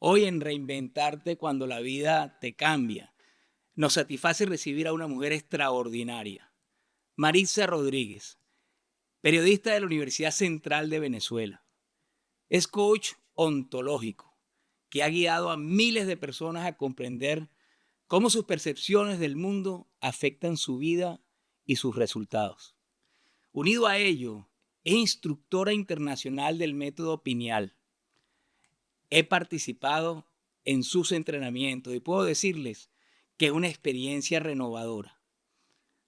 Hoy en Reinventarte cuando la vida te cambia, nos satisface recibir a una mujer extraordinaria, Maritza Rodríguez, periodista de la Universidad Central de Venezuela. Es coach ontológico que ha guiado a miles de personas a comprender cómo sus percepciones del mundo afectan su vida y sus resultados. Unido a ello, es instructora internacional del método Pineal. He participado en sus entrenamientos y puedo decirles que es una experiencia renovadora.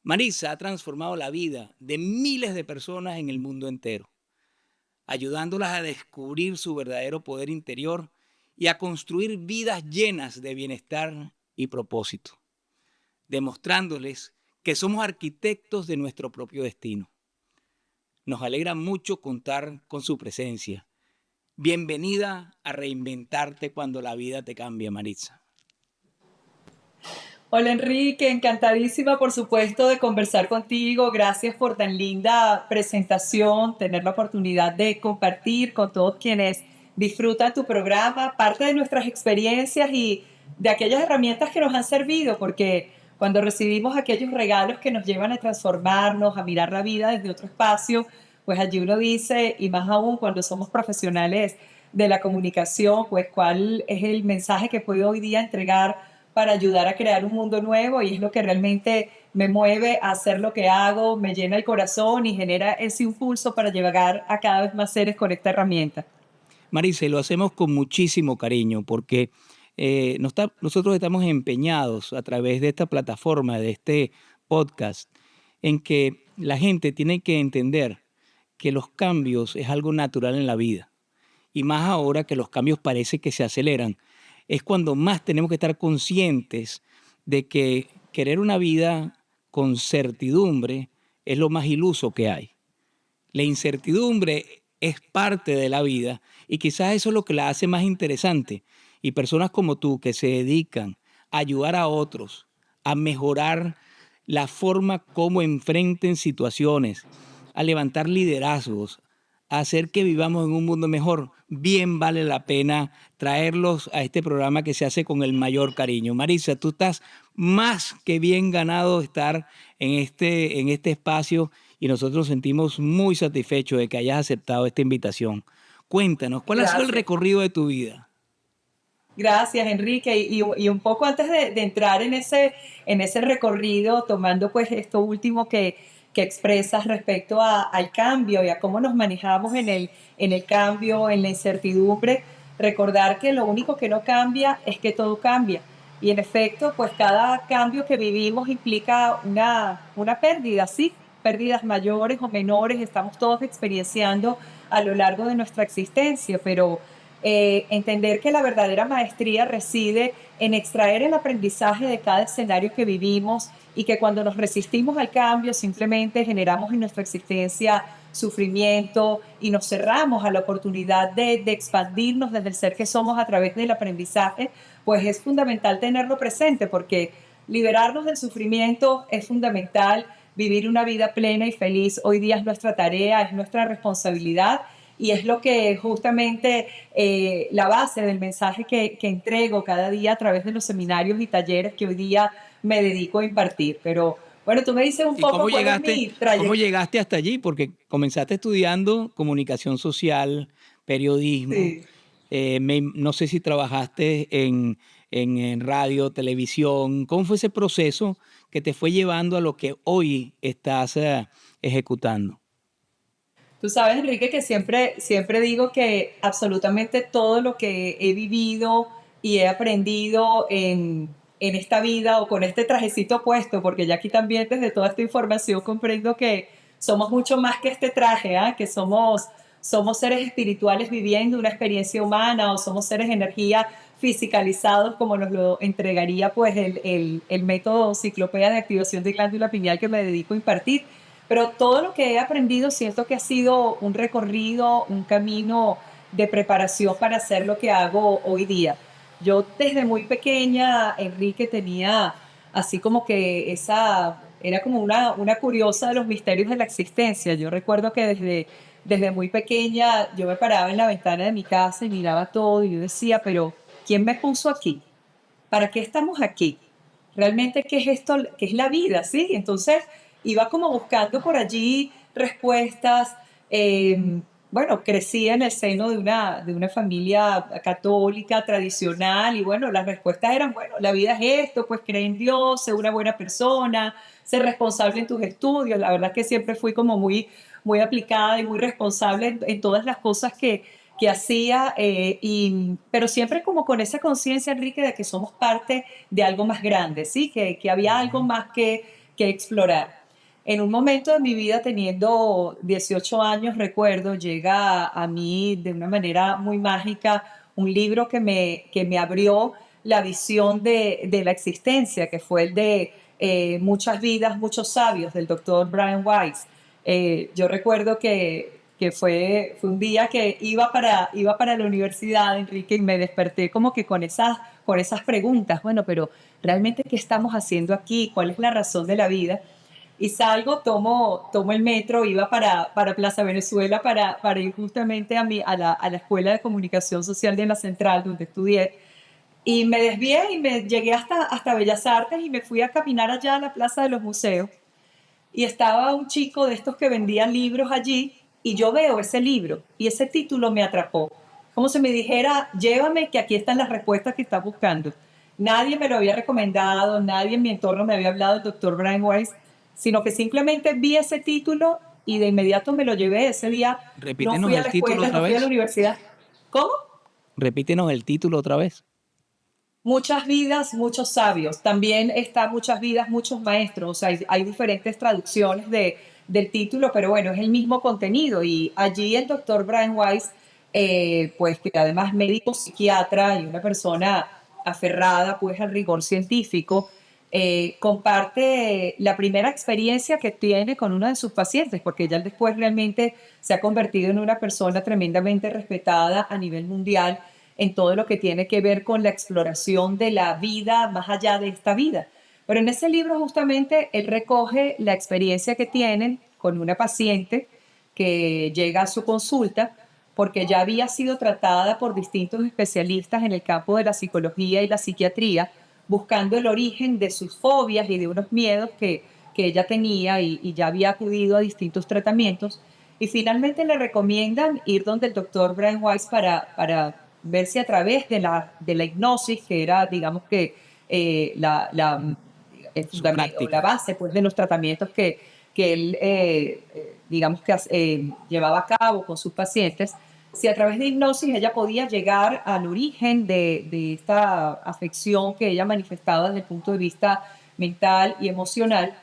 Maritza ha transformado la vida de miles de personas en el mundo entero, ayudándolas a descubrir su verdadero poder interior y a construir vidas llenas de bienestar y propósito, demostrándoles que somos arquitectos de nuestro propio destino. Nos alegra mucho contar con su presencia. Bienvenida a Reinventarte cuando la vida te cambia, Maritza. Hola Enrique, encantadísima por supuesto de conversar contigo. Gracias por tan linda presentación, tener la oportunidad de compartir con todos quienes disfrutan tu programa, parte de nuestras experiencias y de aquellas herramientas que nos han servido, porque cuando recibimos aquellos regalos que nos llevan a transformarnos, a mirar la vida desde otro espacio, pues allí uno dice, y más aún cuando somos profesionales de la comunicación, pues cuál es el mensaje que puedo hoy día entregar para ayudar a crear un mundo nuevo, y es lo que realmente me mueve a hacer lo que hago, me llena el corazón y genera ese impulso para llegar a cada vez más seres con esta herramienta. Maritza, y lo hacemos con muchísimo cariño porque nosotros estamos empeñados a través de esta plataforma, de este podcast, en que la gente tiene que entender que los cambios es algo natural en la vida. Y más ahora que los cambios parece que se aceleran, es cuando más tenemos que estar conscientes de que querer una vida con certidumbre es lo más iluso que hay. La incertidumbre es parte de la vida y quizás eso es lo que la hace más interesante. Y personas como tú que se dedican a ayudar a otros a mejorar la forma como enfrenten situaciones, a levantar liderazgos, a hacer que vivamos en un mundo mejor, bien vale la pena traerlos a este programa que se hace con el mayor cariño. Maritza, tú estás más que bien ganado de estar en este espacio y nosotros nos sentimos muy satisfechos de que hayas aceptado esta invitación. Cuéntanos, ¿cuál ha sido el Gracias. recorrido de tu vida? Gracias, Enrique. Y un poco antes de entrar en ese recorrido, tomando pues esto último que expresas respecto al cambio y a cómo nos manejamos en el cambio, en la incertidumbre, recordar que lo único que no cambia es que todo cambia. Y en efecto, pues cada cambio que vivimos implica una pérdida, ¿sí? Pérdidas mayores o menores, estamos todos experienciando a lo largo de nuestra existencia, pero entender que la verdadera maestría reside en extraer el aprendizaje de cada escenario que vivimos, y que cuando nos resistimos al cambio simplemente generamos en nuestra existencia sufrimiento y nos cerramos a la oportunidad de expandirnos desde el ser que somos a través del aprendizaje. Pues es fundamental tenerlo presente, porque liberarnos del sufrimiento es fundamental. Vivir una vida plena y feliz hoy día es nuestra tarea, es nuestra responsabilidad, y es lo que justamente la base del mensaje que entrego cada día a través de los seminarios y talleres que hoy día me dedico a impartir. Pero bueno, tú me dices un ¿Y poco cuál es mi cómo trayectoria. llegaste hasta allí? Porque comenzaste estudiando comunicación social, periodismo. Sí. No sé si trabajaste en radio, televisión. ¿Cómo fue ese proceso que te fue llevando a lo que hoy estás ejecutando? Tú sabes, Enrique, que siempre digo que absolutamente todo lo que he vivido y he aprendido en esta vida, o con este trajecito puesto, porque ya aquí también desde toda esta información comprendo que somos mucho más que este traje, ¿ah? Que somos seres espirituales viviendo una experiencia humana, o somos seres de energía fisicalizados, como nos lo entregaría pues el método Enciclopedia de Activación de Glándula Pineal que me dedico a impartir. Pero todo lo que he aprendido siento que ha sido un recorrido, un camino de preparación para hacer lo que hago hoy día. Yo desde muy pequeña, Enrique, tenía así como que era como una curiosa de los misterios de la existencia. Yo recuerdo que desde muy pequeña yo me paraba en la ventana de mi casa y miraba todo, y yo decía, pero ¿quién me puso aquí? ¿Para qué estamos aquí? Realmente, ¿qué es esto? ¿Qué es la vida? ¿Sí? Entonces, iba como buscando por allí respuestas. Bueno, crecí en el seno de una familia católica, tradicional, y bueno, las respuestas eran, bueno, la vida es esto, pues cree en Dios, ser una buena persona, ser responsable en tus estudios. La verdad que siempre fui como muy aplicada y muy responsable en todas las cosas que hacía, pero siempre como con esa conciencia, Enrique, de que somos parte de algo más grande, ¿sí? Que había algo Ujú. más que explorar. En un momento de mi vida, teniendo 18 años, recuerdo, llega a mí de una manera muy mágica un libro que me abrió la visión de la existencia, que fue el de Muchas vidas, muchos sabios, del doctor Brian Weiss. Yo recuerdo que fue un día que iba para la universidad, Enrique, y me desperté como que con esas preguntas. Bueno, pero realmente, ¿qué estamos haciendo aquí? ¿Cuál es la razón de la vida? Y salgo, tomo el metro, iba para Plaza Venezuela para ir justamente a la Escuela de Comunicación Social de la Central, donde estudié. Y me desvié y me llegué hasta Bellas Artes y me fui a caminar allá a la Plaza de los Museos. Y estaba un chico de estos que vendían libros allí, y yo veo ese libro y ese título me atrapó. Como si me dijera, llévame, que aquí están las respuestas que estás buscando. Nadie me lo había recomendado, nadie en mi entorno me había hablado del doctor Brian Weiss, sino que simplemente vi ese título y de inmediato me lo llevé. Ese día no Repítenos fui a el la título escuela, otra no fui a la vez. universidad. ¿Cómo? Repítenos el título otra vez. Muchas vidas, muchos sabios. También está Muchas vidas, muchos maestros. O sea, hay diferentes traducciones del título, pero bueno, es el mismo contenido. Y allí el doctor Brian Weiss, pues que además médico psiquiatra y una persona aferrada pues al rigor científico, comparte la primera experiencia que tiene con uno de sus pacientes, porque ya después realmente se ha convertido en una persona tremendamente respetada a nivel mundial en todo lo que tiene que ver con la exploración de la vida más allá de esta vida. Pero en ese libro justamente él recoge la experiencia que tienen con una paciente que llega a su consulta porque ya había sido tratada por distintos especialistas en el campo de la psicología y la psiquiatría, buscando el origen de sus fobias y de unos miedos que ella tenía, y ya había acudido a distintos tratamientos. Y finalmente le recomiendan ir donde el doctor Brian Weiss para ver si a través de la hipnosis, que era, digamos que, el Su fundamento, o la práctica. base pues, de los tratamientos que él, digamos que llevaba a cabo con sus pacientes, si a través de hipnosis ella podía llegar al origen de esta afección que ella manifestaba desde el punto de vista mental y emocional.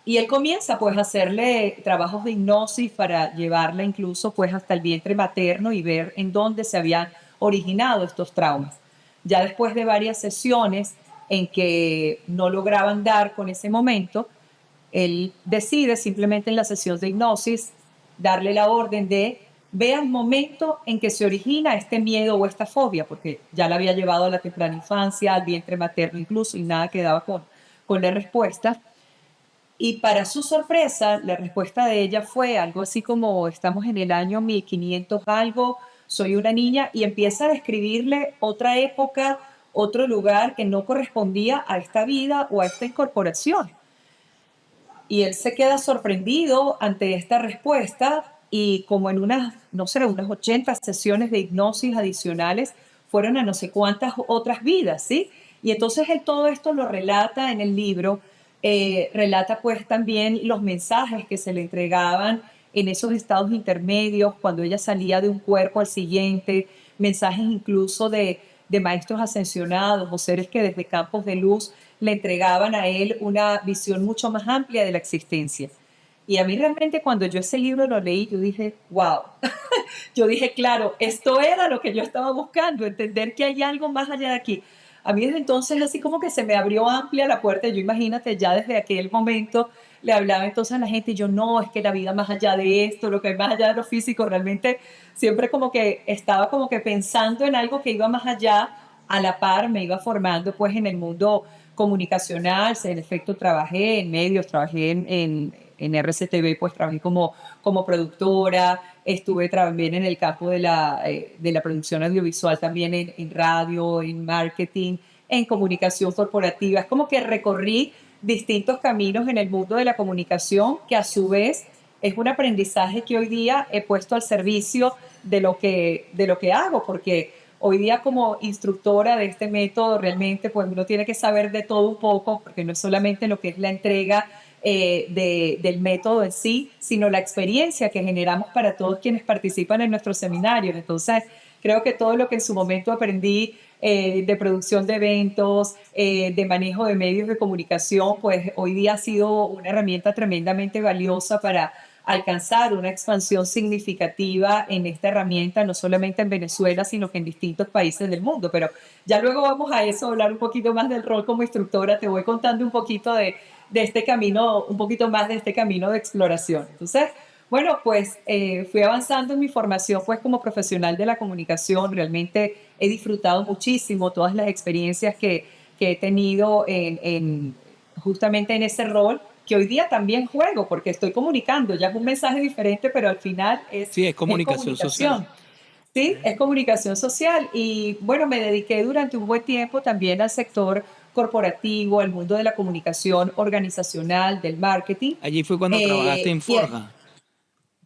Y él comienza pues a hacerle trabajos de hipnosis para llevarla incluso pues hasta el vientre materno y ver en dónde se habían originado estos traumas. Ya después de varias sesiones en que no lograban dar con ese momento, él decide simplemente en la sesión de hipnosis darle la orden de: vea el momento en que se origina este miedo o esta fobia, porque ya la había llevado a la temprana infancia, al vientre materno incluso, y nada quedaba con la respuesta. Y para su sorpresa, la respuesta de ella fue algo así como: estamos en el año 1500 algo, soy una niña, y empieza a describirle otra época, otro lugar que no correspondía a esta vida o a esta incorporación. Y él se queda sorprendido ante esta respuesta, y como en unas, no sé, unas 80 sesiones de hipnosis adicionales, fueron a no sé cuántas otras vidas, ¿sí? Y entonces él todo esto lo relata en el libro, relata pues también los mensajes que se le entregaban en esos estados intermedios, cuando ella salía de un cuerpo al siguiente, mensajes incluso de maestros ascensionados o seres que desde campos de luz le entregaban a él una visión mucho más amplia de la existencia. Y a mí realmente, cuando yo ese libro lo leí, yo dije, wow. Yo dije, claro, esto era lo que yo estaba buscando, entender que hay algo más allá de aquí. A mí desde entonces así como que se me abrió amplia la puerta. Yo, imagínate, ya desde aquel momento le hablaba entonces a la gente, y yo: no, es que la vida más allá de esto, lo que hay más allá de lo físico. Realmente siempre como que estaba como que pensando en algo que iba más allá. A la par me iba formando pues en el mundo comunicacional. En efecto, trabajé en medios, trabajé en RCTV, pues trabajé como productora, estuve también en el campo de la producción audiovisual, también en radio, en marketing, en comunicación corporativa. Es como que recorrí distintos caminos en el mundo de la comunicación que a su vez es un aprendizaje que hoy día he puesto al servicio de lo que hago, porque hoy día como instructora de este método realmente pues uno tiene que saber de todo un poco, porque no es solamente lo que es la entrega del método en sí, sino la experiencia que generamos para todos quienes participan en nuestros seminarios. Entonces, creo que todo lo que en su momento aprendí de producción de eventos, de manejo de medios de comunicación, pues hoy día ha sido una herramienta tremendamente valiosa para alcanzar una expansión significativa en esta herramienta, no solamente en Venezuela, sino que en distintos países del mundo. Pero ya luego vamos a eso, hablar un poquito más del rol como instructora. Te voy contando un poquito de este camino, un poquito más de este camino de exploración. Entonces, bueno, pues fui avanzando en mi formación pues como profesional de la comunicación. Realmente he disfrutado muchísimo todas las experiencias que he tenido justamente en ese rol que hoy día también juego porque estoy comunicando. Ya es un mensaje diferente, pero al final Sí, es es comunicación social. comunicación. Sí, es comunicación social y bueno, me dediqué durante un buen tiempo también al sector corporativo, al mundo de la comunicación organizacional, del marketing. Allí fue cuando trabajaste en Y Forja.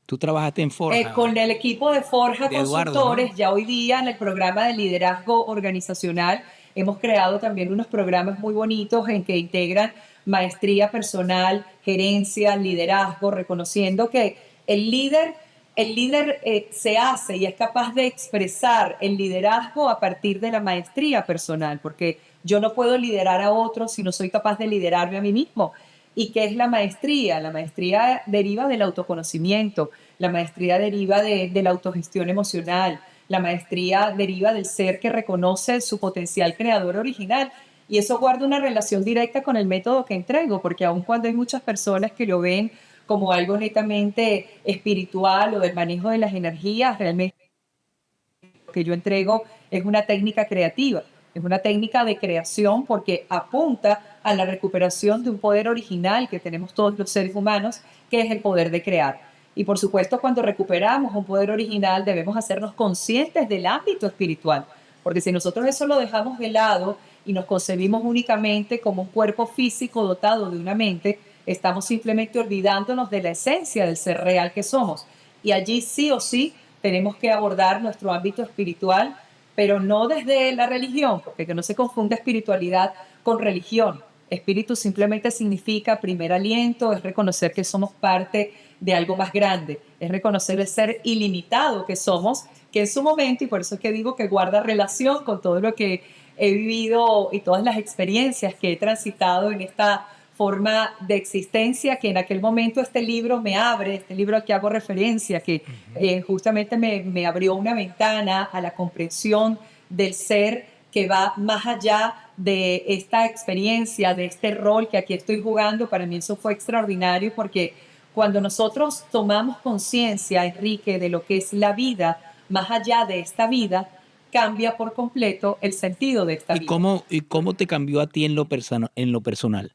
Tú trabajaste en Forja, con el equipo de Forja de Eduardo, ¿no? Consultores, ya hoy día en el programa de liderazgo organizacional, hemos creado también unos programas muy bonitos en que integran maestría personal, gerencia, liderazgo, reconociendo que el líder, el líder se hace y es capaz de expresar el liderazgo a partir de la maestría personal, porque yo no puedo liderar a otros si no soy capaz de liderarme a mí mismo. ¿Y qué es la maestría? La maestría deriva del autoconocimiento, la maestría deriva de la autogestión emocional, la maestría deriva del ser que reconoce su potencial creador original. Y eso guarda una relación directa con el método que entrego, porque aun cuando hay muchas personas que lo ven como algo netamente espiritual o del manejo de las energías, realmente lo que yo entrego es una técnica creativa, es una técnica de creación porque apunta a la recuperación de un poder original que tenemos todos los seres humanos, que es el poder de crear. Y por supuesto, cuando recuperamos un poder original, debemos hacernos conscientes del ámbito espiritual, porque si nosotros eso lo dejamos de lado y nos concebimos únicamente como un cuerpo físico dotado de una mente, estamos simplemente olvidándonos de la esencia del ser real que somos. Y allí sí o sí tenemos que abordar nuestro ámbito espiritual, pero no desde la religión, porque que no se confunda espiritualidad con religión. Espíritu simplemente significa primer aliento, es reconocer que somos parte de algo más grande, es reconocer el ser ilimitado que somos, que en su momento, y por eso es que digo que guarda relación con todo lo que he vivido y todas las experiencias que he transitado en esta forma de existencia que en aquel momento este libro me abre, este libro al que hago referencia, que justamente me abrió una ventana a la comprensión del ser que va más allá de esta experiencia, de este rol que aquí estoy jugando. Para mí eso fue extraordinario porque cuando nosotros tomamos conciencia, Enrique, de lo que es la vida, más allá de esta vida, cambia por completo el sentido de esta vida. Y cómo te cambió a ti en lo personal?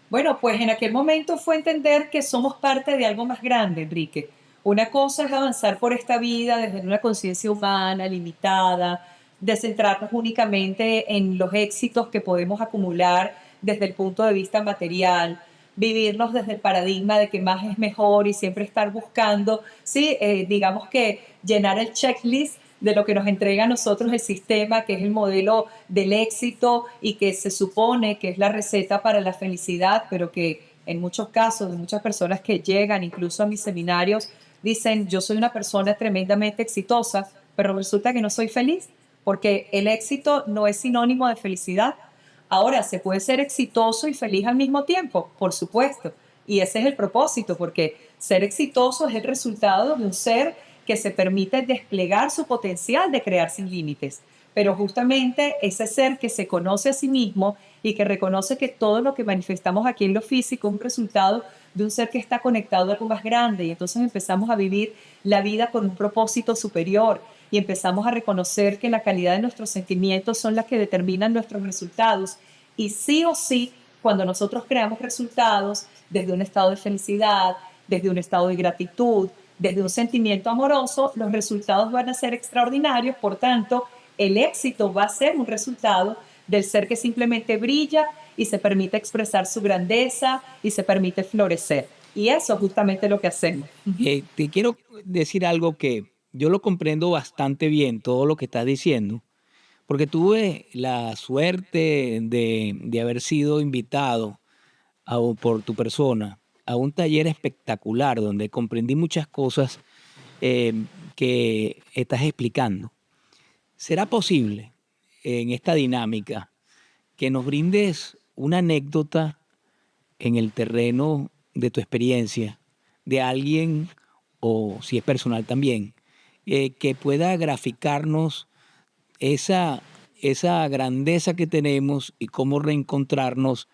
Bueno, pues en aquel momento fue entender que somos parte de algo más grande, Enrique. Una cosa es avanzar por esta vida desde una conciencia humana, limitada, de centrarnos únicamente en los éxitos que podemos acumular desde el punto de vista material, vivirnos desde el paradigma de que más es mejor y siempre estar buscando, sí, digamos que llenar el checklist de lo que nos entrega a nosotros el sistema, que es el modelo del éxito y que se supone que es la receta para la felicidad, pero que en muchos casos de muchas personas que llegan incluso a mis seminarios dicen, yo soy una persona tremendamente exitosa, pero resulta que no soy feliz, porque el éxito no es sinónimo de felicidad. Ahora, se puede ser exitoso y feliz al mismo tiempo, por supuesto, y ese es el propósito, porque ser exitoso es el resultado de un ser que se permite desplegar su potencial de crear sin límites. Pero justamente ese ser que se conoce a sí mismo y que reconoce que todo lo que manifestamos aquí en lo físico es un resultado de un ser que está conectado a algo más grande, y entonces empezamos a vivir la vida con un propósito superior y empezamos a reconocer que la calidad de nuestros sentimientos son las que determinan nuestros resultados. Y sí o sí, cuando nosotros creamos resultados desde un estado de felicidad, desde un estado de gratitud, desde un sentimiento amoroso, los resultados van a ser extraordinarios. Por tanto, el éxito va a ser un resultado del ser que simplemente brilla y se permite expresar su grandeza y se permite florecer. Y eso es justamente lo que hacemos. Te quiero decir algo que yo lo comprendo bastante bien, todo lo que estás diciendo, porque tuve la suerte de haber sido invitado por tu persona a un taller espectacular donde comprendí muchas cosas eh, que estás explicando. ¿Será posible en esta dinámica que nos brindes una anécdota en el terreno de tu experiencia de alguien, o si es personal también, que pueda graficarnos esa, esa grandeza que tenemos y cómo reencontrarnos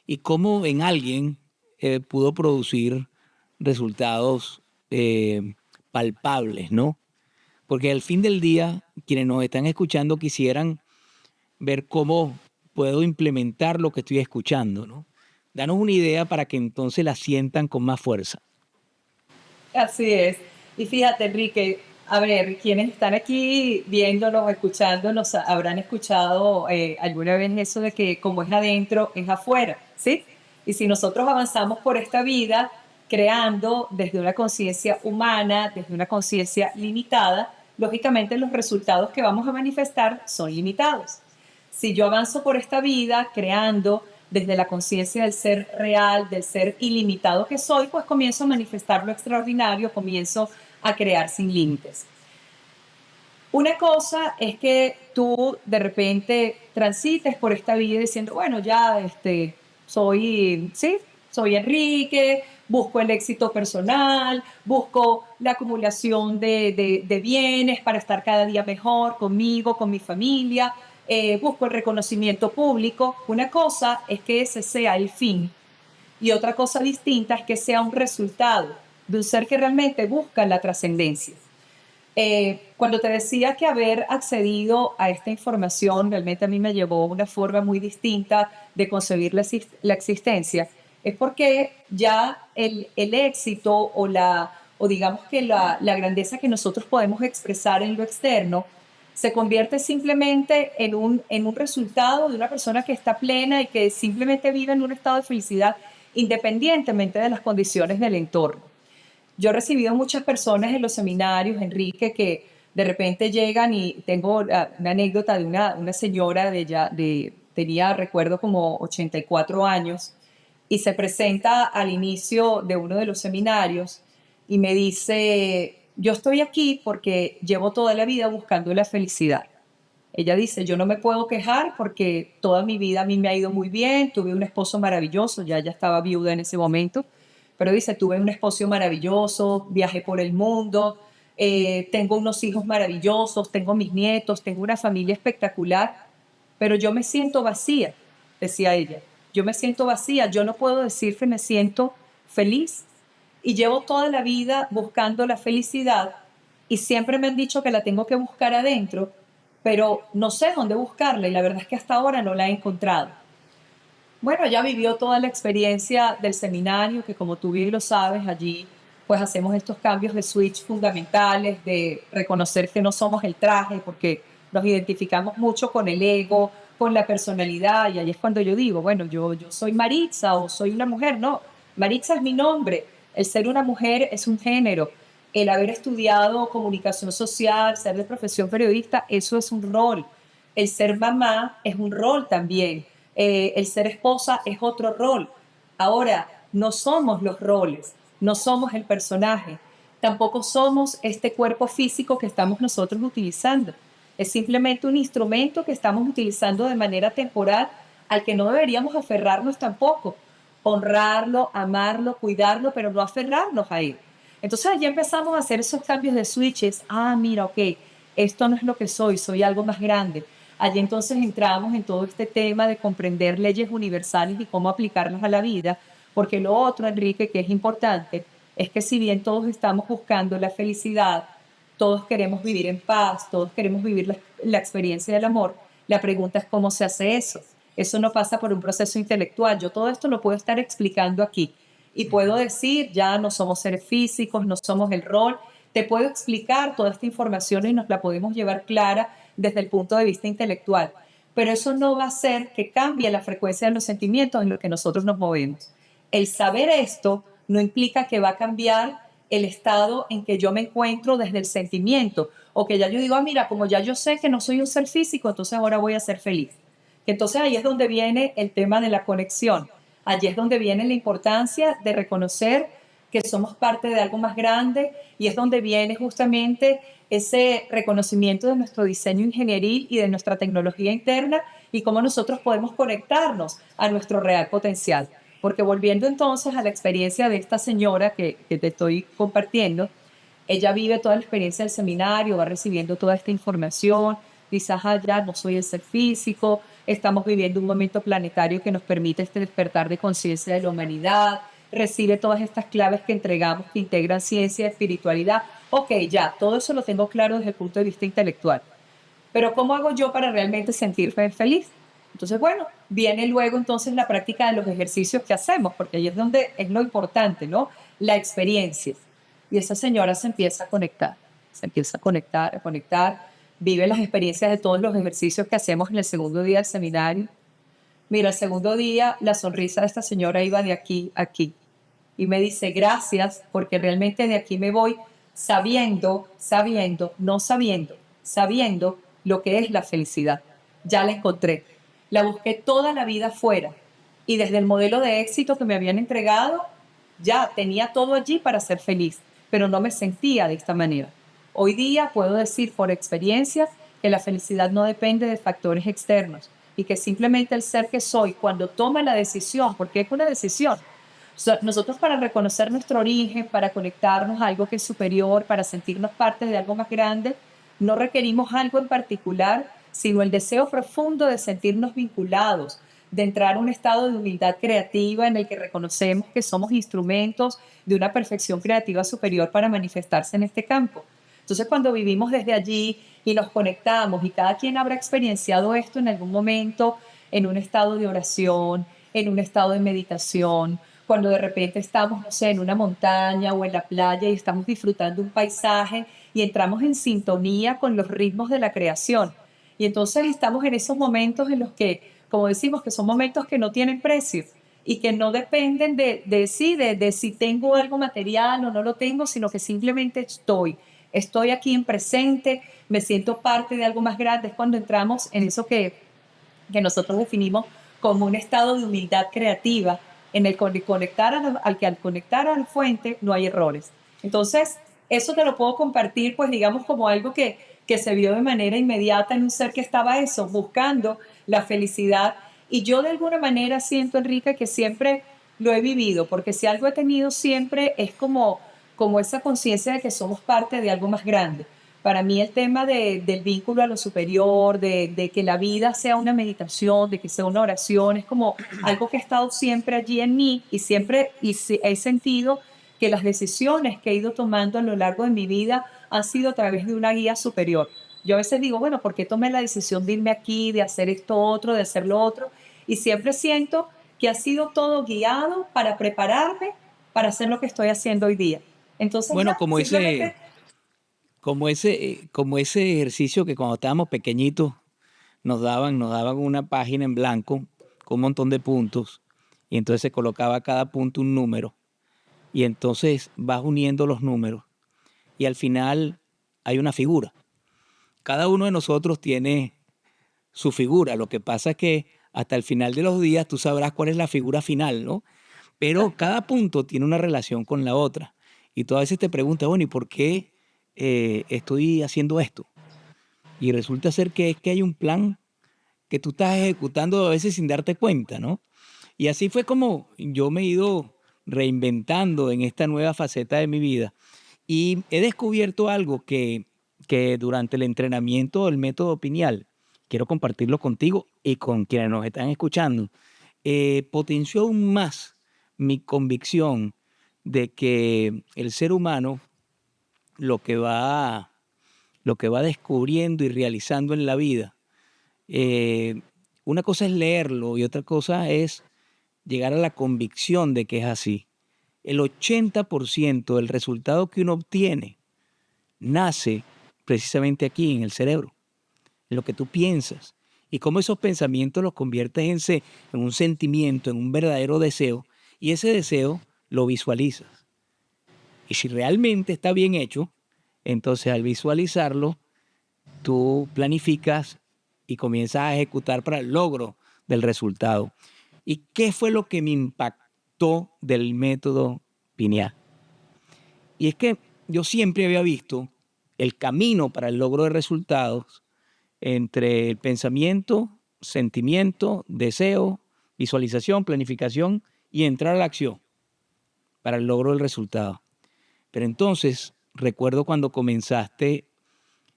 y cómo en alguien pudo producir resultados palpables, ¿no? Porque al fin del día, quienes nos están escuchando quisieran ver cómo puedo implementar lo que estoy escuchando, ¿no? Danos una idea para que entonces la sientan con más fuerza. Así es. Y fíjate, Enrique, a ver, quienes están aquí viéndonos, escuchándonos, habrán escuchado alguna vez eso de que como es adentro, es afuera, ¿sí? Y si nosotros avanzamos por esta vida creando desde una conciencia humana, desde una conciencia limitada, lógicamente los resultados que vamos a manifestar son limitados. Si yo avanzo por esta vida creando desde la conciencia del ser real, del ser ilimitado que soy, pues comienzo a manifestar lo extraordinario, comienzo a crear sin límites. Una cosa es que tú de repente transites por esta vida diciendo, bueno, ya soy Enrique, busco el éxito personal, busco la acumulación de bienes para estar cada día mejor conmigo, con mi familia, busco el reconocimiento público. Una cosa es que ese sea el fin y otra cosa distinta es que sea un resultado de un ser que realmente busca la trascendencia. Cuando te decía que haber accedido a esta información realmente a mí me llevó a una forma muy distinta de concebir la existencia, es porque ya el éxito o digamos que la grandeza que nosotros podemos expresar en lo externo se convierte simplemente en un resultado de una persona que está plena y que simplemente vive en un estado de felicidad independientemente de las condiciones del entorno. Yo he recibido muchas personas en los seminarios, Enrique, que de repente llegan y tengo una anécdota de una señora tenía, recuerdo, como 84 años y se presenta al inicio de uno de los seminarios y me dice, yo estoy aquí porque llevo toda la vida buscando la felicidad. Ella dice, yo no me puedo quejar porque toda mi vida a mí me ha ido muy bien, tuve un esposo maravilloso, ya ella estaba viuda en ese momento, pero dice, tuve un esposo maravilloso, viajé por el mundo, tengo unos hijos maravillosos, tengo mis nietos, tengo una familia espectacular, pero yo me siento vacía, decía ella, yo me siento vacía, yo no puedo decir que me siento feliz y llevo toda la vida buscando la felicidad y siempre me han dicho que la tengo que buscar adentro, pero no sé dónde buscarla y la verdad es que hasta ahora no la he encontrado. Bueno, ella vivió toda la experiencia del seminario, que como tú bien lo sabes, allí pues hacemos estos cambios de switch fundamentales, de reconocer que no somos el traje, porque nos identificamos mucho con el ego, con la personalidad, y ahí es cuando yo digo, bueno, yo soy Maritza o soy una mujer, no, Maritza es mi nombre, el ser una mujer es un género, el haber estudiado comunicación social, ser de profesión periodista, eso es un rol, el ser mamá es un rol también, el ser esposa es otro rol. Ahora, no somos los roles, no somos el personaje, tampoco somos este cuerpo físico que estamos nosotros utilizando. Es simplemente un instrumento que estamos utilizando de manera temporal al que no deberíamos aferrarnos tampoco. Honrarlo, amarlo, cuidarlo, pero no aferrarnos a él. Entonces ya empezamos a hacer esos cambios de switches. Ah, mira, ok, esto no es lo que soy algo más grande. Allí entonces entramos en todo este tema de comprender leyes universales y cómo aplicarlas a la vida, porque lo otro, Enrique, que es importante, es que si bien todos estamos buscando la felicidad, todos queremos vivir en paz, todos queremos vivir la experiencia del amor, la pregunta es cómo se hace eso. Eso no pasa por un proceso intelectual. Yo todo esto lo puedo estar explicando aquí, y puedo decir, ya no somos seres físicos, no somos el rol. Te puedo explicar toda esta información y nos la podemos llevar clara desde el punto de vista intelectual. Pero eso no va a hacer que cambie la frecuencia de los sentimientos en los que nosotros nos movemos. El saber esto no implica que va a cambiar el estado en que yo me encuentro desde el sentimiento, o que ya yo digo, mira, como ya yo sé que no soy un ser físico, entonces ahora voy a ser feliz. Entonces ahí es donde viene el tema de la conexión. Allí es donde viene la importancia de reconocer que somos parte de algo más grande, y es donde viene justamente ese reconocimiento de nuestro diseño ingenieril y de nuestra tecnología interna, y cómo nosotros podemos conectarnos a nuestro real potencial. Porque volviendo entonces a la experiencia de esta señora que te estoy compartiendo, ella vive toda la experiencia del seminario, va recibiendo toda esta información, dice, ya no soy el ser físico, estamos viviendo un momento planetario que nos permite este despertar de conciencia de la humanidad, recibe todas estas claves que entregamos que integran ciencia y espiritualidad. Ok, ya, todo eso lo tengo claro desde el punto de vista intelectual. Pero ¿cómo hago yo para realmente sentirme feliz? Entonces, bueno, viene luego entonces la práctica de los ejercicios que hacemos, porque ahí es donde es lo importante, ¿no? La experiencia. Y esa señora se empieza a conectar, se empieza a conectar, vive las experiencias de todos los ejercicios que hacemos en el segundo día del seminario. Mira, el segundo día la sonrisa de esta señora iba de aquí a aquí. Y me dice, gracias, porque realmente de aquí me voy no sabiendo, sabiendo lo que es la felicidad. Ya la encontré. La busqué toda la vida fuera. Y desde el modelo de éxito que me habían entregado, ya tenía todo allí para ser feliz, pero no me sentía de esta manera. Hoy día puedo decir por experiencia que la felicidad no depende de factores externos, y que simplemente el ser que soy, cuando toma la decisión, porque es una decisión, nosotros, para reconocer nuestro origen, para conectarnos a algo que es superior, para sentirnos parte de algo más grande, no requerimos algo en particular, sino el deseo profundo de sentirnos vinculados, de entrar a un estado de humildad creativa en el que reconocemos que somos instrumentos de una perfección creativa superior para manifestarse en este campo. Entonces, cuando vivimos desde allí y nos conectamos, y cada quien habrá experienciado esto en algún momento, en un estado de oración, en un estado de meditación, cuando de repente estamos, no sé, en una montaña o en la playa y estamos disfrutando un paisaje y entramos en sintonía con los ritmos de la creación. Y entonces estamos en esos momentos en los que, como decimos, que son momentos que no tienen precio y que no dependen de si tengo algo material o no lo tengo, sino que simplemente estoy aquí en presente, me siento parte de algo más grande. Es cuando entramos en eso que nosotros definimos como un estado de humildad creativa, en el conectar al conectar a la fuente no hay errores. Entonces, eso te lo puedo compartir, pues digamos, como algo que se vio de manera inmediata en un ser que estaba eso, buscando la felicidad. Y yo de alguna manera siento, Enrique, que siempre lo he vivido, porque si algo he tenido siempre es como esa conciencia de que somos parte de algo más grande. Para mí el tema del vínculo a lo superior, de que la vida sea una meditación, de que sea una oración, es como algo que ha estado siempre allí en mí, y siempre he sentido que las decisiones que he ido tomando a lo largo de mi vida han sido a través de una guía superior. Yo a veces digo, bueno, ¿por qué tomé la decisión de irme aquí, de hacer esto otro, de hacer lo otro? Y siempre siento que ha sido todo guiado para prepararme para hacer lo que estoy haciendo hoy día. Entonces Bueno, ya, simplemente. como ese ejercicio que cuando estábamos pequeñitos nos daban una página en blanco con un montón de puntos, y entonces se colocaba a cada punto un número, y entonces vas uniendo los números y al final hay una figura. Cada uno de nosotros tiene su figura. Lo que pasa es que hasta el final de los días tú sabrás cuál es la figura final, ¿no? Pero cada punto tiene una relación con la otra. Y tú a veces te preguntas, bueno, ¿y por qué estoy haciendo esto? Y resulta ser que es que hay un plan que tú estás ejecutando a veces sin darte cuenta, ¿no? Y así fue como yo me he ido reinventando en esta nueva faceta de mi vida. Y he descubierto algo que durante el entrenamiento del método Pineal, quiero compartirlo contigo y con quienes nos están escuchando, potenció aún más mi convicción de que el ser humano lo que va, lo que va descubriendo y realizando en la vida, eh, una cosa es leerlo y otra cosa es llegar a la convicción de que es así. el 80% del resultado que uno obtiene nace precisamente aquí en el cerebro, en lo que tú piensas. Y cómo esos pensamientos los conviertes en un sentimiento, en un verdadero deseo, y ese deseo lo visualizas. Y si realmente está bien hecho, entonces al visualizarlo, tú planificas y comienzas a ejecutar para el logro del resultado. ¿Y qué fue lo que me impactó del método pineal? Y es que yo siempre había visto el camino para el logro de resultados entre el pensamiento, sentimiento, deseo, visualización, planificación y entrar a la acción para el logro del resultado. Pero entonces recuerdo cuando comenzaste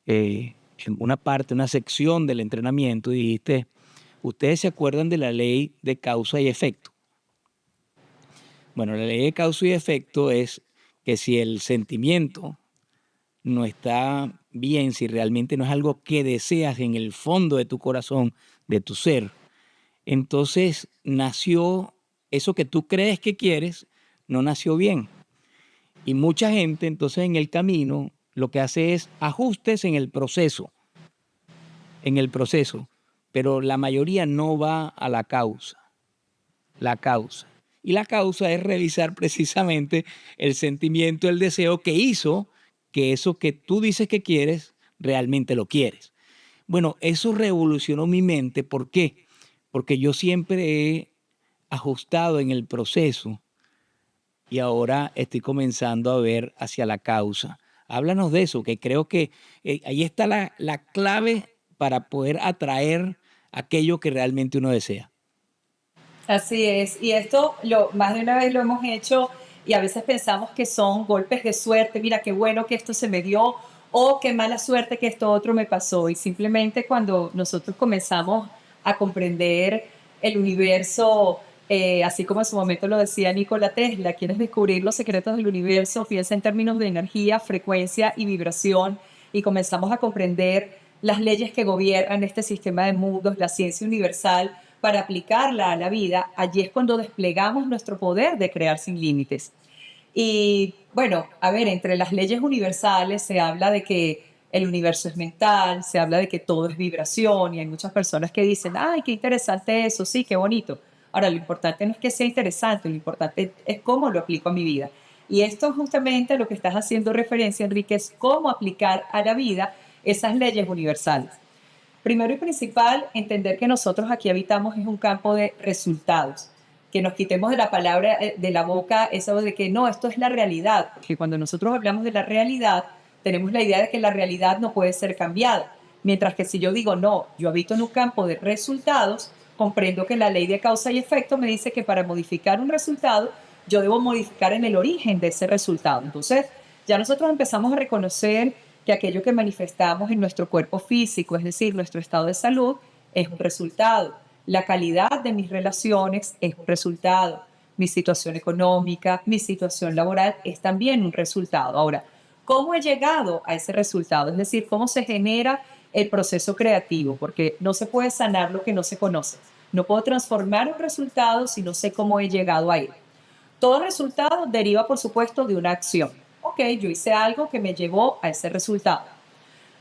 en una parte, una sección del entrenamiento, y dijiste, ustedes se acuerdan de la ley de causa y efecto. Bueno, la ley de causa y efecto es que si el sentimiento no está bien, si realmente no es algo que deseas en el fondo de tu corazón, de tu ser, entonces nació eso que tú crees que quieres, no nació bien. Y mucha gente entonces en el camino lo que hace es ajustes en el proceso, pero la mayoría no va a la causa, la causa. Y la causa es revisar precisamente el sentimiento, el deseo que hizo que eso que tú dices que quieres, realmente lo quieres. Bueno, eso revolucionó mi mente. ¿Por qué? Porque yo siempre he ajustado en el proceso y ahora estoy comenzando a ver hacia la causa. Háblanos de eso, que creo que ahí está la clave para poder atraer aquello que realmente uno desea. Así es, y esto más de una vez lo hemos hecho y a veces pensamos que son golpes de suerte, mira qué bueno que esto se me dio o qué mala suerte que esto otro me pasó. Y simplemente cuando nosotros comenzamos a comprender el universo, así como en su momento lo decía Nikola Tesla, quieres descubrir los secretos del universo, piensa en términos de energía, frecuencia y vibración, y comenzamos a comprender las leyes que gobiernan este sistema de mundos, la ciencia universal, para aplicarla a la vida, allí es cuando desplegamos nuestro poder de crear sin límites. Y bueno, a ver, entre las leyes universales se habla de que el universo es mental, se habla de que todo es vibración y hay muchas personas que dicen, ay, qué interesante eso, sí, qué bonito. Ahora, lo importante no es que sea interesante, lo importante es cómo lo aplico a mi vida. Y esto justamente lo que estás haciendo referencia, Enrique, es cómo aplicar a la vida esas leyes universales. Primero y principal, entender que nosotros aquí habitamos es un campo de resultados. Que nos quitemos de la palabra, de la boca, eso de que no, esto es la realidad. Porque cuando nosotros hablamos de la realidad, tenemos la idea de que la realidad no puede ser cambiada. Mientras que si yo digo, no, yo habito en un campo de resultados, comprendo que la ley de causa y efecto me dice que para modificar un resultado, yo debo modificar en el origen de ese resultado. Entonces, ya nosotros empezamos a reconocer que aquello que manifestamos en nuestro cuerpo físico, es decir, nuestro estado de salud, es un resultado. La calidad de mis relaciones es un resultado. Mi situación económica, mi situación laboral es también un resultado. Ahora, ¿cómo he llegado a ese resultado? Es decir, ¿cómo se genera el proceso creativo? Porque no se puede sanar lo que no se conoce. No puedo transformar un resultado si no sé cómo he llegado a él. Todo resultado deriva, por supuesto, de una acción. Ok, yo hice algo que me llevó a ese resultado.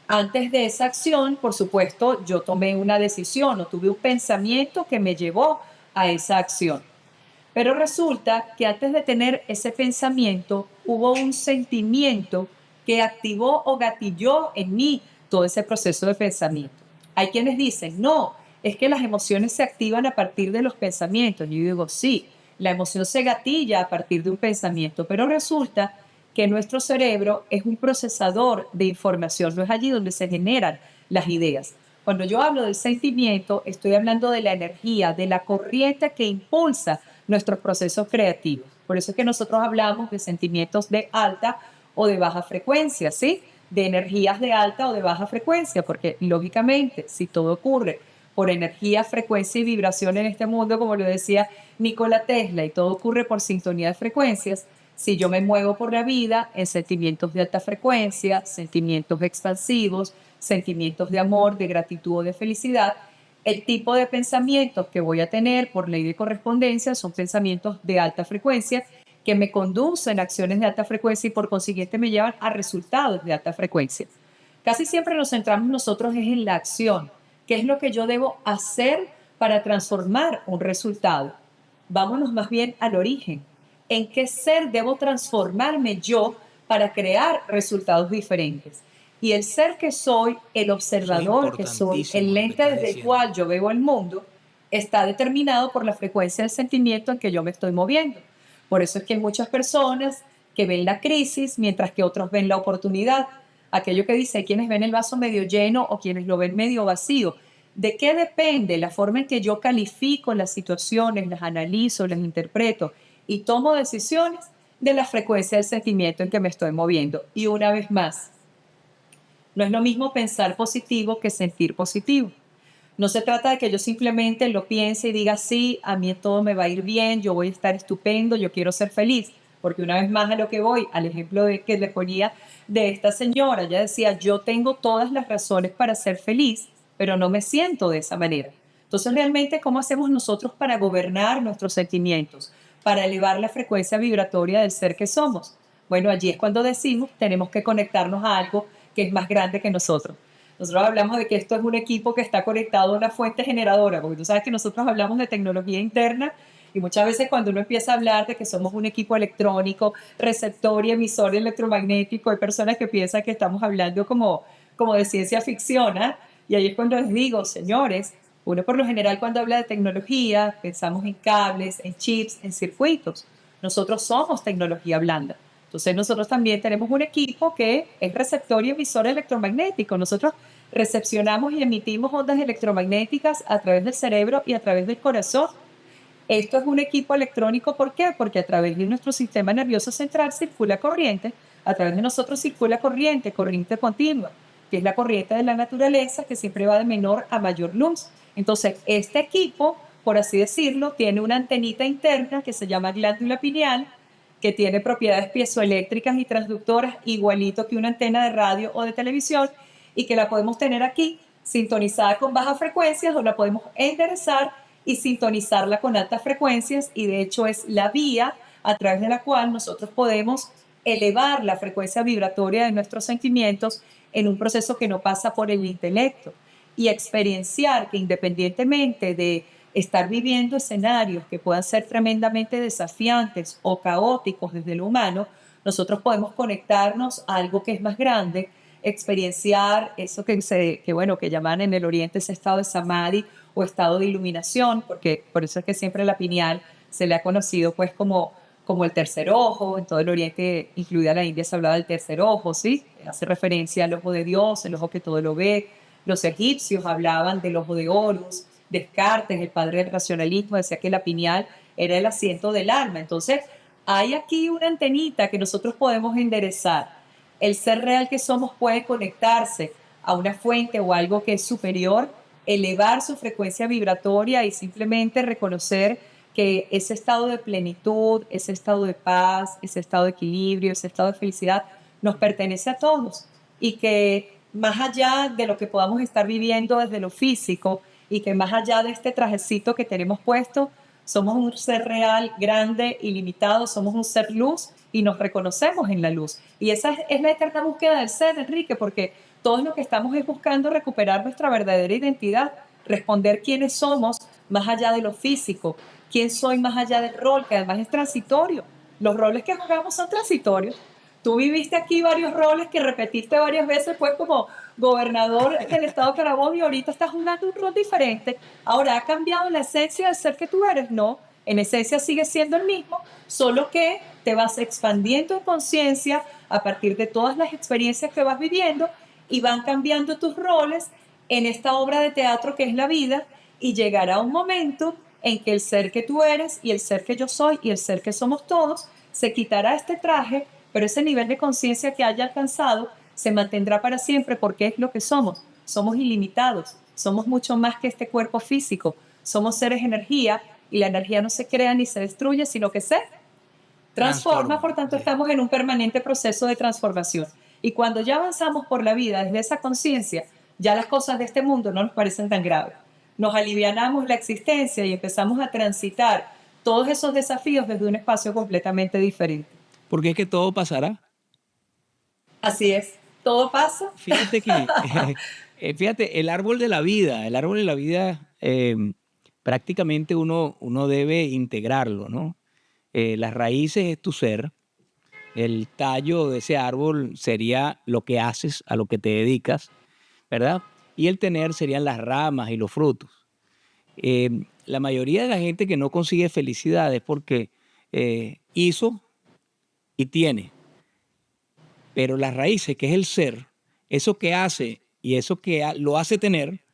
Antes de esa acción, por supuesto, yo tomé una decisión o tuve un pensamiento que me llevó a esa acción. Pero resulta que antes de tener ese pensamiento, hubo un sentimiento que activó o gatilló en mí todo ese proceso de pensamiento. Hay quienes dicen, no, es que las emociones se activan a partir de los pensamientos. Yo digo, sí, la emoción se gatilla a partir de un pensamiento, pero resulta que nuestro cerebro es un procesador de información, no es allí donde se generan las ideas. Cuando yo hablo del sentimiento, estoy hablando de la energía, de la corriente que impulsa nuestros procesos creativos. Por eso es que nosotros hablamos de sentimientos de alta o de baja frecuencia, ¿sí? De energías de alta o de baja frecuencia, porque lógicamente, si todo ocurre por energía, frecuencia y vibración en este mundo, como lo decía Nikola Tesla, y todo ocurre por sintonía de frecuencias, si yo me muevo por la vida en sentimientos de alta frecuencia, sentimientos expansivos, sentimientos de amor, de gratitud o de felicidad, el tipo de pensamientos que voy a tener por ley de correspondencia son pensamientos de alta frecuencia que me conducen a acciones de alta frecuencia y por consiguiente me llevan a resultados de alta frecuencia. Casi siempre nos centramos nosotros en la acción, qué es lo que yo debo hacer para transformar un resultado. Vámonos más bien al origen. ¿En qué ser debo transformarme yo para crear resultados diferentes? Y el ser que soy, el Eso es observador que soy, el importantísimo lo que lente estás desde el diciendo. cual yo veo el mundo, está determinado por la frecuencia del sentimiento en que yo me estoy moviendo. Por eso es que hay muchas personas que ven la crisis mientras que otros ven la oportunidad. Aquello que dice, hay quienes ven el vaso medio lleno o quienes lo ven medio vacío. ¿De qué depende la forma en que yo califico las situaciones, las analizo, las interpreto y tomo decisiones? De la frecuencia del sentimiento en que me estoy moviendo? Y una vez más, no es lo mismo pensar positivo que sentir positivo. No se trata de que yo simplemente lo piense y diga, sí, a mí todo me va a ir bien, yo voy a estar estupendo, yo quiero ser feliz. Porque una vez más a lo que voy, al ejemplo que le ponía de esta señora, ella decía, yo tengo todas las razones para ser feliz, pero no me siento de esa manera. Entonces, realmente, ¿cómo hacemos nosotros para gobernar nuestros sentimientos? Para elevar la frecuencia vibratoria del ser que somos. Bueno, allí es cuando decimos, tenemos que conectarnos a algo que es más grande que nosotros. Nosotros hablamos de que esto es un equipo que está conectado a una fuente generadora, porque tú sabes que nosotros hablamos de tecnología interna y muchas veces cuando uno empieza a hablar de que somos un equipo electrónico, receptor y emisor electromagnético, hay personas que piensan que estamos hablando como de ciencia ficción, ¿eh? Y ahí es cuando les digo, señores, uno por lo general cuando habla de tecnología pensamos en cables, en chips, en circuitos. Nosotros somos tecnología blanda. Entonces nosotros también tenemos un equipo que es receptor y emisor electromagnético. Nosotros recepcionamos y emitimos ondas electromagnéticas a través del cerebro y a través del corazón. Esto es un equipo electrónico, ¿por qué? Porque a través de nuestro sistema nervioso central circula corriente, a través de nosotros circula corriente, corriente continua, que es la corriente de la naturaleza que siempre va de menor a mayor luz. Entonces, este equipo, por así decirlo, tiene una antenita interna que se llama glándula pineal, que tiene propiedades piezoeléctricas y transductoras igualito que una antena de radio o de televisión y que la podemos tener aquí sintonizada con bajas frecuencias o la podemos enderezar y sintonizarla con altas frecuencias y de hecho es la vía a través de la cual nosotros podemos elevar la frecuencia vibratoria de nuestros sentimientos en un proceso que no pasa por el intelecto y experienciar que independientemente de estar viviendo escenarios que puedan ser tremendamente desafiantes o caóticos desde lo humano, nosotros podemos conectarnos a algo que es más grande, experienciar eso que llaman en el oriente ese estado de samadhi o estado de iluminación, porque por eso es que siempre la pineal se le ha conocido pues como el tercer ojo, en todo el oriente, incluida la India, se hablaba del tercer ojo, ¿sí? Hace referencia al ojo de Dios, el ojo que todo lo ve. Los egipcios hablaban del ojo de Horus, Descartes, el padre del racionalismo, decía que la pineal era el asiento del alma. Entonces, hay aquí una antenita que nosotros podemos enderezar. El ser real que somos puede conectarse a una fuente o algo que es superior, elevar su frecuencia vibratoria y simplemente reconocer que ese estado de plenitud, ese estado de paz, ese estado de equilibrio, ese estado de felicidad nos pertenece a todos y que más allá de lo que podamos estar viviendo desde lo físico y que más allá de este trajecito que tenemos puesto, somos un ser real, grande, ilimitado, somos un ser luz y nos reconocemos en la luz. Y esa es la eterna búsqueda del ser, Enrique, porque todos lo que estamos es buscando recuperar nuestra verdadera identidad, responder quiénes somos más allá de lo físico, quién soy más allá del rol, que además es transitorio. Los roles que jugamos son transitorios. Tú viviste aquí varios roles que repetiste varias veces, pues como gobernador del estado de Carabobo y ahorita estás jugando un rol diferente. Ahora, ¿ha cambiado la esencia del ser que tú eres? No, en esencia sigue siendo el mismo, solo que te vas expandiendo en conciencia a partir de todas las experiencias que vas viviendo y van cambiando tus roles en esta obra de teatro que es la vida y llegará un momento en que el ser que tú eres y el ser que yo soy y el ser que somos todos se quitará este traje, pero ese nivel de conciencia que haya alcanzado se mantendrá para siempre porque es lo que somos. Somos ilimitados, somos mucho más que este cuerpo físico, somos seres energía y la energía no se crea ni se destruye, sino que se transforma, por Transforma, tanto sí. estamos en un permanente proceso de transformación. Y cuando ya avanzamos por la vida desde esa conciencia, ya las cosas de este mundo no nos parecen tan graves. Nos alivianamos la existencia y empezamos a transitar todos esos desafíos desde un espacio completamente diferente. Porque es que todo pasará. Así es, todo pasa. Fíjate que, fíjate, el árbol de la vida, prácticamente uno debe integrarlo, ¿no? Las raíces es tu ser, el tallo de ese árbol sería lo que haces, a lo que te dedicas, ¿verdad? Y el tener serían las ramas y los frutos. La mayoría de la gente que no consigue felicidad es porque hizo y tiene, pero las raíces, que es el ser, eso que hace y eso que lo hace tener,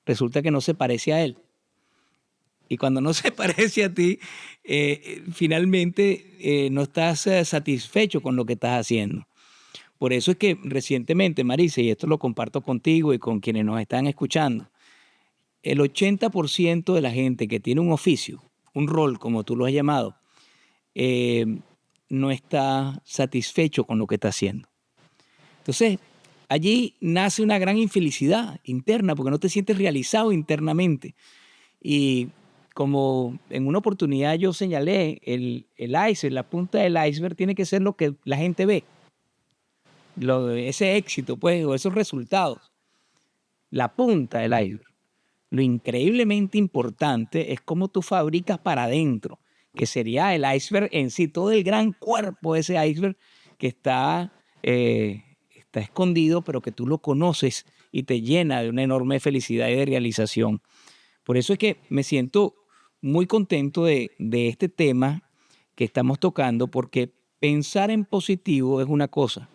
resulta que no se parece a él. Y cuando no se parece a ti, finalmente no estás satisfecho con lo que estás haciendo. Por eso es que recientemente, Marisa, y esto lo comparto contigo y con quienes nos están escuchando, el 80% de la gente que tiene un oficio, un rol, como tú lo has llamado, eh, no está satisfecho con lo que está haciendo. Entonces, allí nace una gran infelicidad interna porque no te sientes realizado internamente. Y como en una oportunidad yo señalé, el iceberg, la punta del iceberg tiene que ser lo que la gente ve, ese éxito, pues, o esos resultados, la punta del iceberg. Lo increíblemente importante es cómo tú fabricas para adentro, que sería el iceberg en sí, todo el gran cuerpo de ese iceberg que está escondido, pero que tú lo conoces y te llena de una enorme felicidad y de realización. Por eso es que me siento muy contento de este tema que estamos tocando, porque pensar en positivo es una cosa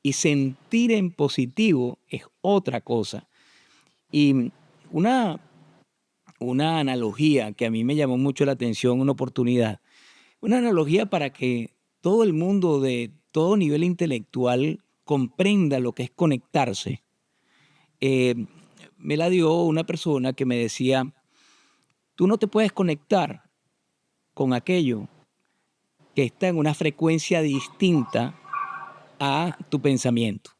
y sentir en positivo es otra cosa. Y una, una analogía que a mí me llamó mucho la atención, una oportunidad, una analogía para que todo el mundo de todo nivel intelectual comprenda lo que es conectarse. Eh, Me la dio una persona que me decía, tú no te puedes conectar con aquello que está en una frecuencia distinta a tu pensamiento.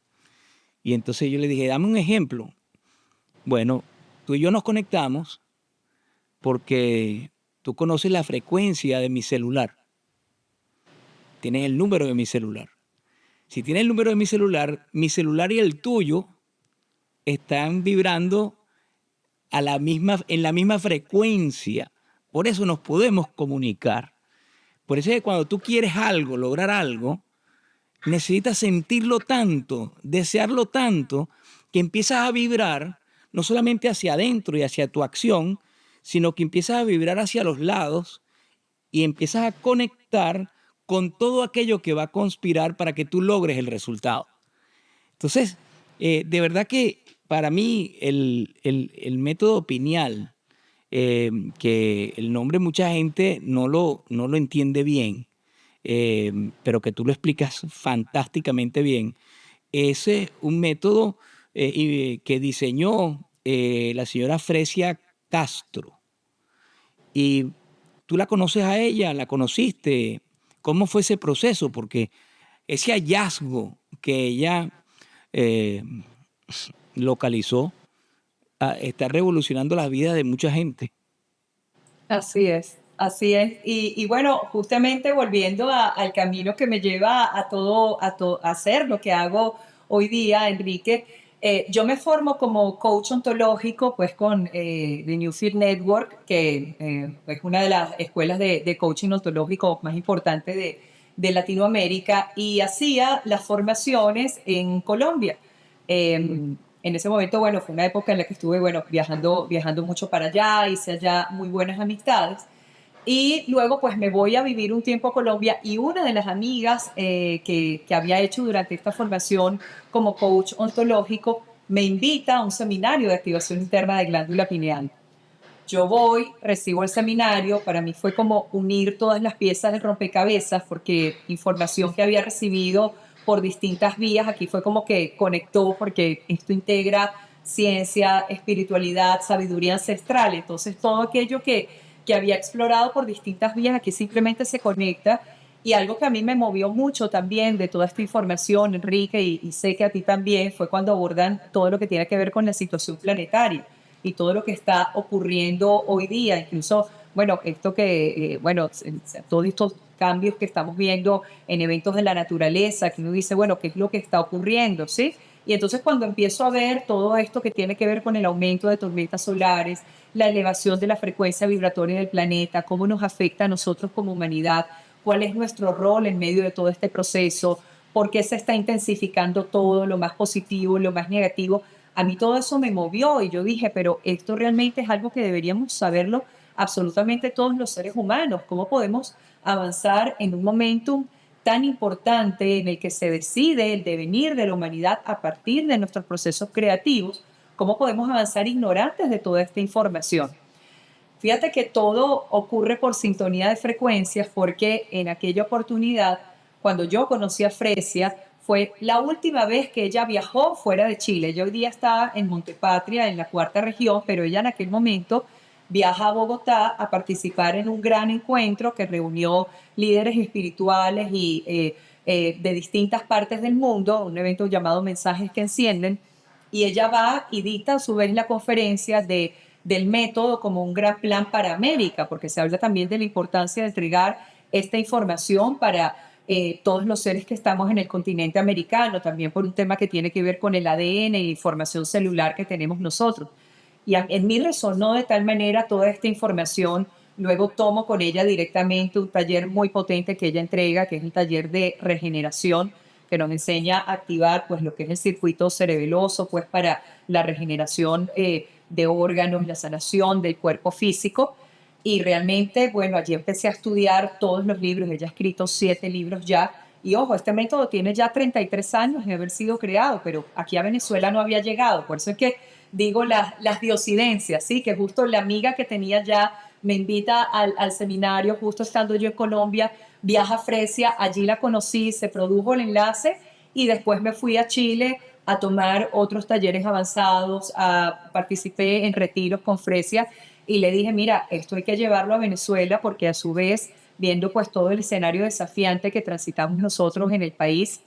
Y entonces yo le dije, dame un ejemplo. Bueno, tú y yo nos conectamos porque tú conoces la frecuencia de mi celular. Tienes el número de mi celular. Si tienes el número de mi celular y el tuyo están vibrando en la misma frecuencia. Por eso nos podemos comunicar. Por eso es que cuando tú quieres algo, lograr algo, necesitas sentirlo tanto, desearlo tanto, que empiezas a vibrar no solamente hacia adentro y hacia tu acción, sino que empiezas a vibrar hacia los lados y empiezas a conectar con todo aquello que va a conspirar para que tú logres el resultado. Entonces, de verdad que para mí el método pineal, que el nombre mucha gente no lo entiende bien, pero que tú lo explicas fantásticamente bien, es un método que diseñó la señora Fresia Castro. Y tú la conoces a ella, la conociste. ¿Cómo fue ese proceso? Porque ese hallazgo que ella eh, localizó está revolucionando las vidas de mucha gente. Así es, así es. Y bueno, justamente volviendo al camino que me lleva a hacer lo que hago hoy día, Enrique, yo me formo como coach ontológico, pues con The New Field Network, que es una de las escuelas de coaching ontológico más importantes de Latinoamérica, y hacía las formaciones en Colombia. En ese momento, bueno, fue una época en la que estuve, bueno, viajando mucho para allá, hice allá muy buenas amistades. Y luego, pues me voy a vivir un tiempo a Colombia y una de las amigas que había hecho durante esta formación como coach ontológico me invita a un seminario de activación interna de glándula pineal. Yo voy, recibo el seminario, para mí fue como unir todas las piezas del rompecabezas, porque información que había recibido por distintas vías, aquí fue como que conectó, porque esto integra ciencia, espiritualidad, sabiduría ancestral, entonces todo aquello que había explorado por distintas vías, aquí simplemente se conecta. Y algo que a mí me movió mucho también de toda esta información, Enrique, y sé que a ti también, fue cuando abordan todo lo que tiene que ver con la situación planetaria y todo lo que está ocurriendo hoy día. Incluso bueno, esto que, bueno, todos estos cambios que estamos viendo en eventos de la naturaleza, que uno dice, bueno, ¿qué es lo que está ocurriendo? ¿Sí? Y entonces cuando empiezo a ver todo esto que tiene que ver con el aumento de tormentas solares, la elevación de la frecuencia vibratoria del planeta, cómo nos afecta a nosotros como humanidad, cuál es nuestro rol en medio de todo este proceso, por qué se está intensificando todo, lo más positivo, lo más negativo. A mí todo eso me movió y yo dije, pero esto realmente es algo que deberíamos saberlo absolutamente todos los seres humanos. ¿Cómo podemos avanzar en un momentum tan importante en el que se decide el devenir de la humanidad a partir de nuestros procesos creativos? ¿Cómo podemos avanzar ignorantes de toda esta información? Fíjate que todo ocurre por sintonía de frecuencias porque en aquella oportunidad, cuando yo conocí a Fresia, fue la última vez que ella viajó fuera de Chile. Yo hoy día estaba en Montepatria, en la cuarta región, pero ella en aquel momento viaja a Bogotá a participar en un gran encuentro que reunió líderes espirituales y de distintas partes del mundo, un evento llamado Mensajes que Encienden, y ella va y dicta a su vez la conferencia del método como un gran plan para América, porque se habla también de la importancia de entregar esta información para todos los seres que estamos en el continente americano, también por un tema que tiene que ver con el ADN y información celular que tenemos nosotros. Y en mí resonó de tal manera toda esta información. Luego tomo con ella directamente un taller muy potente que ella entrega, que es el taller de regeneración, que nos enseña a activar pues lo que es el circuito cerebeloso pues para la regeneración de órganos, la sanación del cuerpo físico. Y realmente, bueno, allí empecé a estudiar todos los libros. Ella ha escrito 7 libros ya. Y ojo, este método tiene ya 33 años de haber sido creado, pero aquí a Venezuela no había llegado. Por eso es que digo las diosidencias, ¿sí? Que justo la amiga que tenía ya me invita al seminario, justo estando yo en Colombia, viaja a Fresia, allí la conocí, se produjo el enlace y después me fui a Chile a tomar otros talleres avanzados, participé en retiros con Fresia y le dije, mira, esto hay que llevarlo a Venezuela porque a su vez, viendo pues todo el escenario desafiante que transitamos nosotros en el país,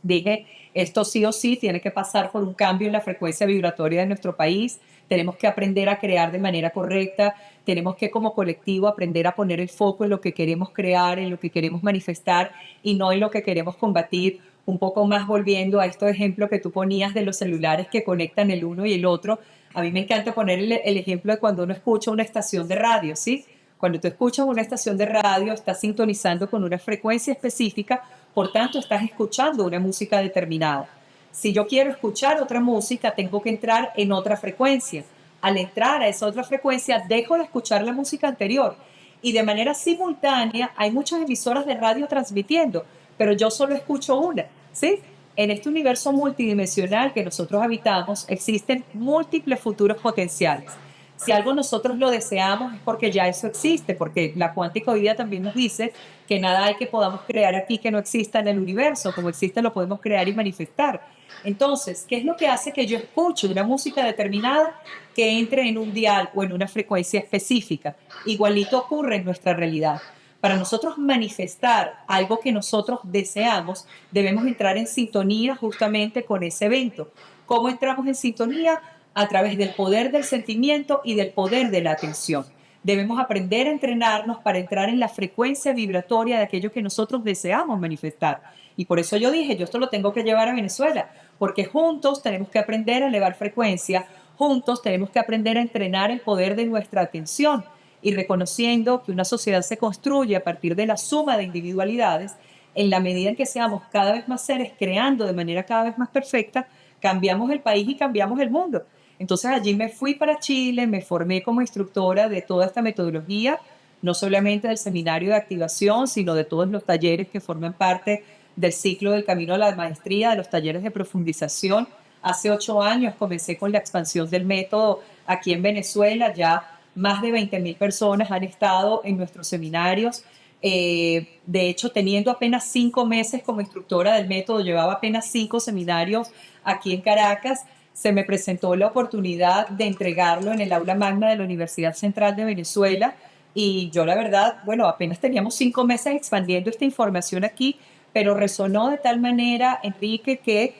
dije, esto sí o sí tiene que pasar por un cambio en la frecuencia vibratoria de nuestro país, tenemos que aprender a crear de manera correcta, tenemos que como colectivo aprender a poner el foco en lo que queremos crear, en lo que queremos manifestar y no en lo que queremos combatir, un poco más volviendo a estos ejemplos que tú ponías de los celulares que conectan el uno y el otro. A mí me encanta poner el ejemplo de cuando uno escucha una estación de radio, ¿sí? Cuando tú escuchas una estación de radio, estás sintonizando con una frecuencia específica, por tanto, estás escuchando una música determinada. Si yo quiero escuchar otra música, tengo que entrar en otra frecuencia. Al entrar a esa otra frecuencia, dejo de escuchar la música anterior. Y de manera simultánea, hay muchas emisoras de radio transmitiendo, pero yo solo escucho una, ¿sí? En este universo multidimensional que nosotros habitamos, existen múltiples futuros potenciales. Si algo nosotros lo deseamos es porque ya eso existe, porque la cuántica hoy día también nos dice que nada hay que podamos crear aquí que no exista en el universo, como existe lo podemos crear y manifestar. Entonces, ¿qué es lo que hace que yo escuche una música determinada que entre en un dial o en una frecuencia específica? Igualito ocurre en nuestra realidad. Para nosotros manifestar algo que nosotros deseamos, debemos entrar en sintonía justamente con ese evento. ¿Cómo entramos en sintonía? A través del poder del sentimiento y del poder de la atención. Debemos aprender a entrenarnos para entrar en la frecuencia vibratoria de aquello que nosotros deseamos manifestar. Y por eso yo dije, yo esto lo tengo que llevar a Venezuela, porque juntos tenemos que aprender a elevar frecuencia, juntos tenemos que aprender a entrenar el poder de nuestra atención y reconociendo que una sociedad se construye a partir de la suma de individualidades, en la medida en que seamos cada vez más seres creando de manera cada vez más perfecta, cambiamos el país y cambiamos el mundo. Entonces allí me fui para Chile, me formé como instructora de toda esta metodología, no solamente del seminario de activación, sino de todos los talleres que forman parte del ciclo del camino a la maestría, de los talleres de profundización. Hace 8 años comencé con la expansión del método aquí en Venezuela, ya más de 20.000 personas han estado en nuestros seminarios. De hecho, teniendo apenas 5 meses como instructora del método, llevaba apenas 5 seminarios aquí en Caracas, se me presentó la oportunidad de entregarlo en el aula magna de la Universidad Central de Venezuela y yo la verdad, bueno, apenas teníamos 5 meses expandiendo esta información aquí, pero resonó de tal manera, Enrique, que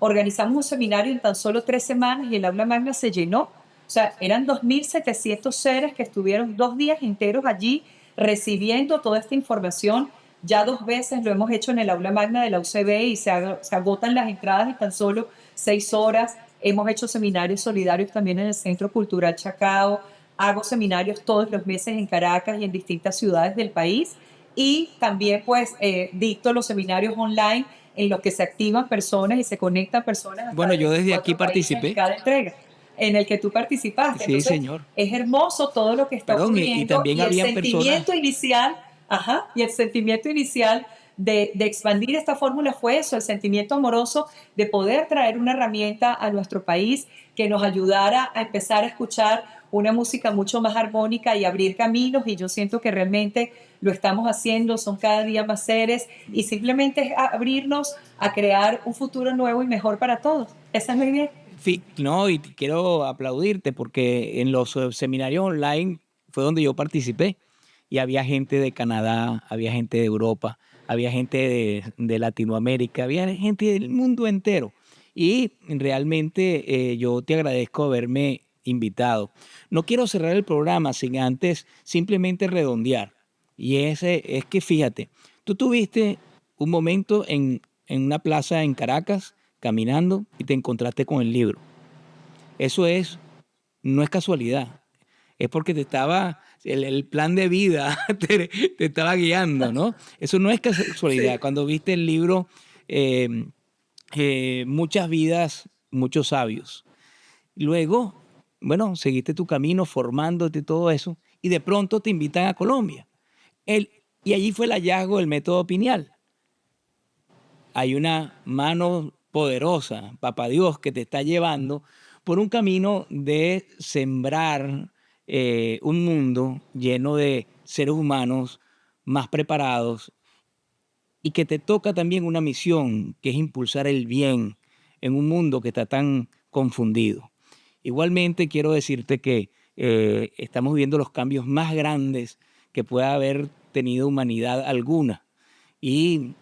organizamos un seminario en tan solo 3 semanas y el aula magna se llenó. O sea, eran 2.700 seres que estuvieron 2 días enteros allí recibiendo toda esta información. Ya 2 veces lo hemos hecho en el aula magna de la UCB y se agotan las entradas en tan solo 6 horas. Hemos hecho seminarios solidarios también en el Centro Cultural Chacao. Hago seminarios todos los meses en Caracas y en distintas ciudades del país. Y también pues dicto los seminarios online en los que se activan personas y se conectan personas hasta Bueno, de yo desde aquí 24 países en participé. cada entrega en el que tú participaste. Sí, Entonces, señor. es hermoso todo lo que está Perdón, y ocurriendo también y el habían personas. sentimiento inicial, ajá, y el sentimiento inicial de expandir esta fórmula fue eso, el sentimiento amoroso de poder traer una herramienta a nuestro país que nos ayudara a empezar a escuchar una música mucho más armónica y abrir caminos, y yo siento que realmente lo estamos haciendo, son cada día más seres y simplemente es abrirnos a crear un futuro nuevo y mejor para todos. Esa es la idea. No, y quiero aplaudirte porque en los seminarios online fue donde yo participé y había gente de Canadá, había gente de Europa, había gente de Latinoamérica, había gente del mundo entero. Y realmente yo te agradezco haberme invitado. No quiero cerrar el programa sin antes simplemente redondear. Y ese es que fíjate, tú tuviste un momento en una plaza en Caracas caminando y te encontraste con el libro. Eso no es casualidad, es porque el plan de vida te estaba guiando, ¿no? Eso no es casualidad. Sí. Cuando viste el libro, eh, Muchas vidas, muchos sabios. Luego, bueno, seguiste tu camino formándote y todo eso, y de pronto te invitan a Colombia. El, y allí fue el hallazgo del método pineal. Hay una mano poderosa, Papá Dios, que te está llevando por un camino de sembrar un mundo lleno de seres humanos más preparados y que te toca también una misión, que es impulsar el bien en un mundo que está tan confundido. Igualmente quiero decirte que estamos viendo los cambios más grandes que pueda haber tenido humanidad alguna y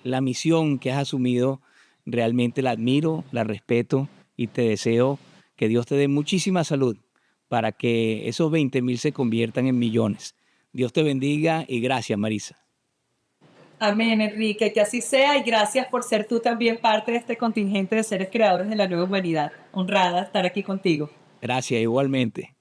la misión que has asumido realmente la admiro, la respeto y te deseo que Dios te dé muchísima salud para que esos 20.000 se conviertan en millones. Dios te bendiga y gracias, Marisa. Amén, Enrique, que así sea y gracias por ser tú también parte de este contingente de seres creadores de la nueva humanidad. Honrada estar aquí contigo. Gracias, igualmente.